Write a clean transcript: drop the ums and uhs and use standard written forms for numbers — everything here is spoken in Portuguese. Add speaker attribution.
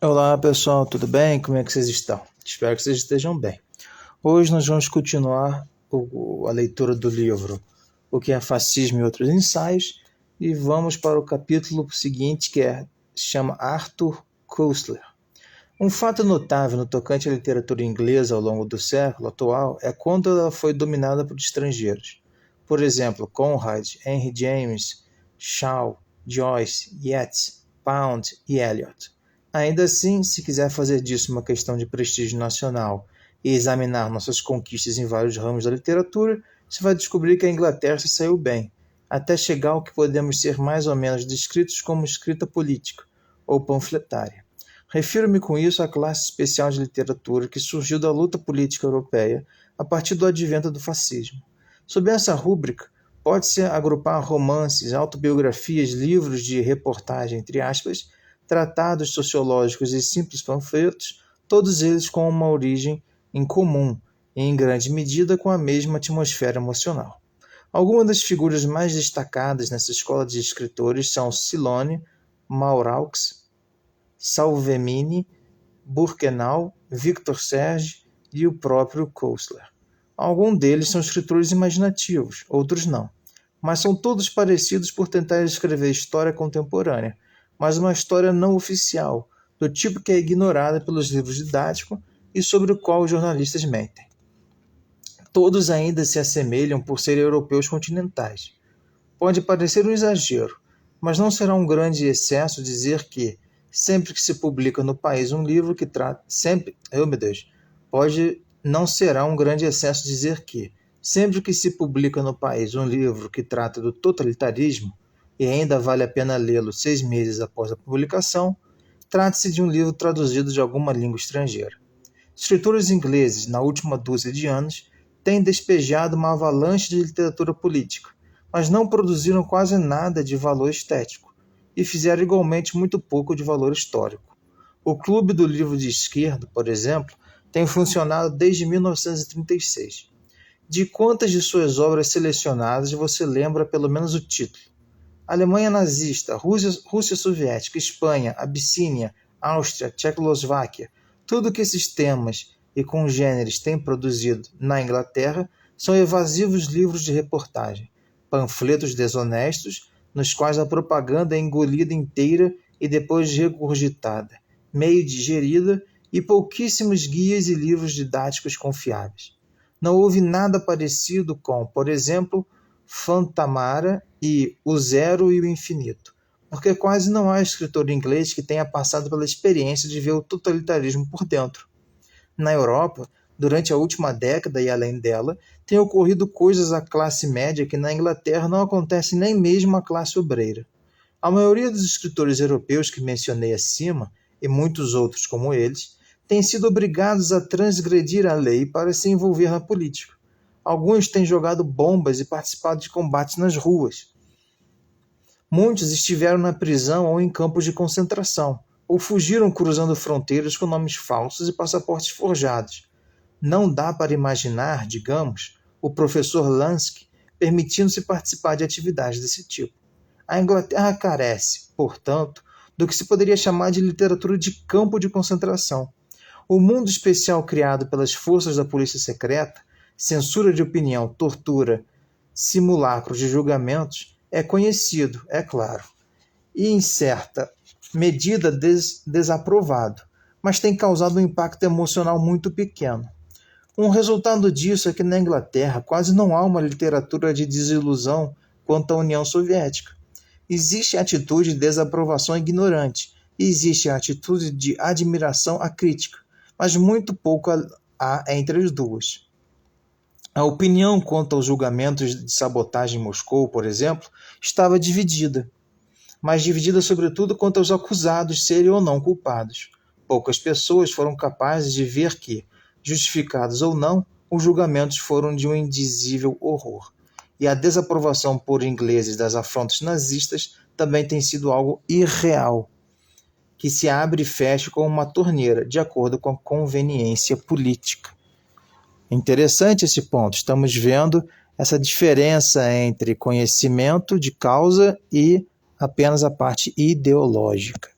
Speaker 1: Olá pessoal, tudo bem? Como é que vocês estão? Espero que vocês estejam bem. Hoje nós vamos continuar a leitura do livro O que é Fascismo e Outros Ensaios e vamos para o capítulo seguinte se chama Arthur Koestler. Um fato notável no tocante à literatura inglesa ao longo do século atual é quando ela foi dominada por estrangeiros. Por exemplo, Conrad, Henry James, Shaw, Joyce, Yeats, Pound e Eliot. Ainda assim, se quiser fazer disso uma questão de prestígio nacional e examinar nossas conquistas em vários ramos da literatura, você vai descobrir que a Inglaterra se saiu bem, até chegar ao que podemos ser mais ou menos descritos como escrita política ou panfletária. Refiro-me com isso à classe especial de literatura que surgiu da luta política europeia a partir do advento do fascismo. Sob essa rúbrica, pode-se agrupar romances, autobiografias, livros de reportagem, entre aspas, tratados sociológicos e simples panfletos, todos eles com uma origem em comum e, em grande medida, com a mesma atmosfera emocional. Algumas das figuras mais destacadas nessa escola de escritores são Silone, Mauraux, Salvemini, Burkenau, Victor Serge e o próprio Koestler. Alguns deles são escritores imaginativos, outros não, mas são todos parecidos por tentar escrever história contemporânea, mas uma história não oficial, do tipo que é ignorada pelos livros didáticos e sobre o qual os jornalistas mentem. Todos ainda se assemelham por serem europeus continentais. Pode parecer um exagero, mas não será um grande excesso dizer que, sempre que se publica no país um livro que trata... Pode não será um grande excesso dizer que, sempre que se publica no país um livro que trata do totalitarismo, e ainda vale a pena lê-lo 6 meses após a publicação, trata-se de um livro traduzido de alguma língua estrangeira. Escritores ingleses, na última dúzia de anos, têm despejado uma avalanche de literatura política, mas não produziram quase nada de valor estético, e fizeram igualmente muito pouco de valor histórico. O Clube do Livro de Esquerda, por exemplo, tem funcionado desde 1936. De quantas de suas obras selecionadas você lembra pelo menos o título? Alemanha nazista, Rússia soviética, Espanha, Abissínia, Áustria, Tchecoslováquia, tudo que esses temas e congêneres têm produzido na Inglaterra são evasivos livros de reportagem, panfletos desonestos, nos quais a propaganda é engolida inteira e depois regurgitada, meio digerida, e pouquíssimos guias e livros didáticos confiáveis. Não houve nada parecido com, por exemplo, Fantamara e O Zero e o Infinito, porque quase não há escritor inglês que tenha passado pela experiência de ver o totalitarismo por dentro. Na Europa, durante a última década e além dela, têm ocorrido coisas à classe média que na Inglaterra não acontecem nem mesmo à classe obreira. A maioria dos escritores europeus que mencionei acima, e muitos outros como eles, têm sido obrigados a transgredir a lei para se envolver na política. Alguns têm jogado bombas e participado de combates nas ruas. Muitos estiveram na prisão ou em campos de concentração, ou fugiram cruzando fronteiras com nomes falsos e passaportes forjados. Não dá para imaginar, digamos, o professor Lansky permitindo-se participar de atividades desse tipo. A Inglaterra carece, portanto, do que se poderia chamar de literatura de campo de concentração. O mundo especial criado pelas forças da polícia secreta, censura de opinião, tortura, simulacros de julgamentos, é conhecido, é claro, e em certa medida desaprovado, mas tem causado um impacto emocional muito pequeno. Um resultado disso é que na Inglaterra quase não há uma literatura de desilusão quanto à União Soviética. Existe a atitude de desaprovação ignorante, e existe a atitude de admiração à crítica, mas muito pouco há entre as duas. A opinião quanto aos julgamentos de sabotagem em Moscou, por exemplo, estava dividida, mas dividida sobretudo quanto aos acusados serem ou não culpados. Poucas pessoas foram capazes de ver que, justificados ou não, os julgamentos foram de um indizível horror. E a desaprovação por ingleses das afrontas nazistas também tem sido algo irreal, que se abre e fecha como uma torneira, de acordo com a conveniência política. Interessante esse ponto. Estamos vendo essa diferença entre conhecimento de causa e apenas a parte ideológica.